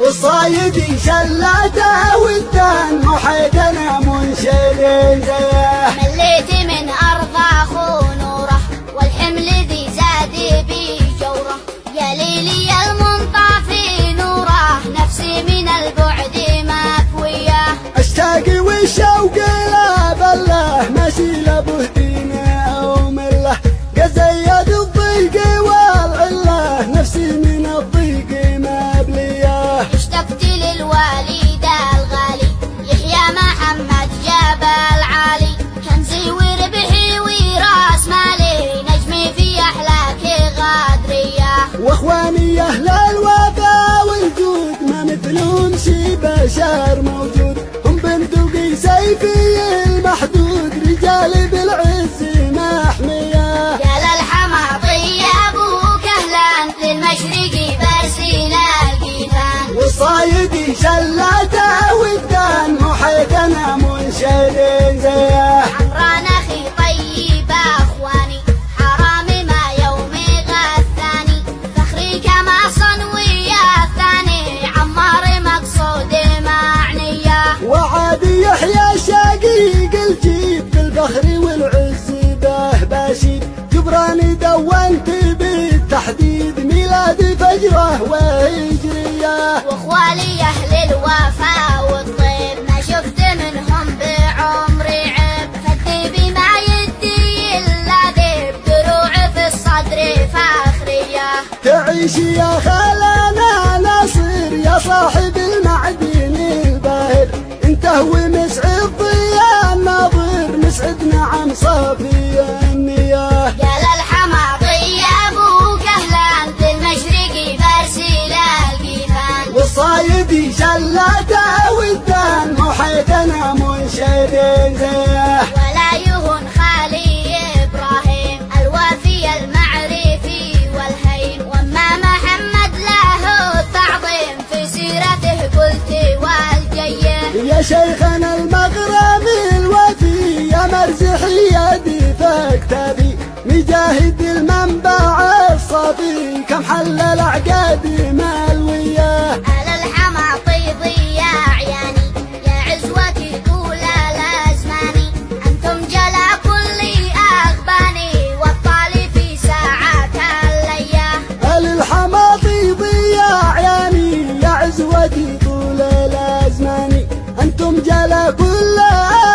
والصايدي شلاته والدان محيدنا منشدين زيه. مليت من أرض أخو نوره والحمل ذي زاد بي جوره، يا ليلي المنطفي نوره نفسي من البعد مكويه. اشتاق والشوق لا بله ماشي لابه دينه او مله، قزيد الضيق والعله نفسي من الضيق مبليه. اشتقت للوالد الغالي يحيى محمد جبل عالي، كنزي وربحي وراس مالي نجمي في احلاك غادريه. واخواني اهل الوفا والجود ما مثلهم شي بشر موجود، هم بندقي سيفي المحدود رجال بالعز محميه. يا للحماطي ابوك اهلا للمشرق برسيل القيثان، والصايدي شلاته والدان محيدنا منشدين زيه. عمران اخي طيب اخواني حرامي ما يومي غثاني، فخري كما صنوي الثاني عمار مقصود معنيه. وعادي يحيى شقيق الجيب بالفخر والعز به باشيد، جبراني دونت بالتحديد ميلاد فجره وهجريه. واخوالي اهل الوفا والطيب ما شفت منهم بعمري عيب، فدي بما يدي الا ذيب دروع في الصدر فاخريه. تعيش يا خالنا ناصر يا صاحب المعدن الباهر، انت ومسعد ضياء الناظر مسعد نعم صافي النيه. يا للحماطي ابوك اهلا للمشرق برسيل القيثان، والصايدي شلاته والدان محيدنا منشدين زيه. ولا يهون خالي ابراهيم الوافي المعرفي والهيم، واما محمد له التعظيم في سيرته قلت والجيه. يا شيخنا المغربي الوفي يا مرزحي يدي فاكتبي، مجاهد المنبع الصافي كم حل الأعقاد مالوية. على الحماطي ضياع عياني يا عزوتي طول الازماني، انتم جلا كل اغباني والطالي في ساعات الليا. الحماطي ضياع عياني يا عزوتي طول الأزمان، أنتم جلا كل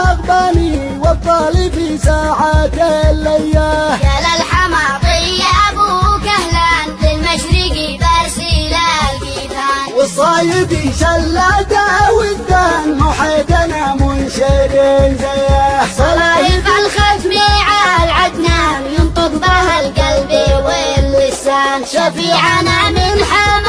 أغباني والطالي في ساعات اللياه. يا للحماطي ابوك اهلا للمشرق برسيل القيثان، والصايدي شلاته والدان محيدنا منشدين زيه. صلايف الختم على العدنان ينطق بها القلب واللسان، شفيعنا من حمى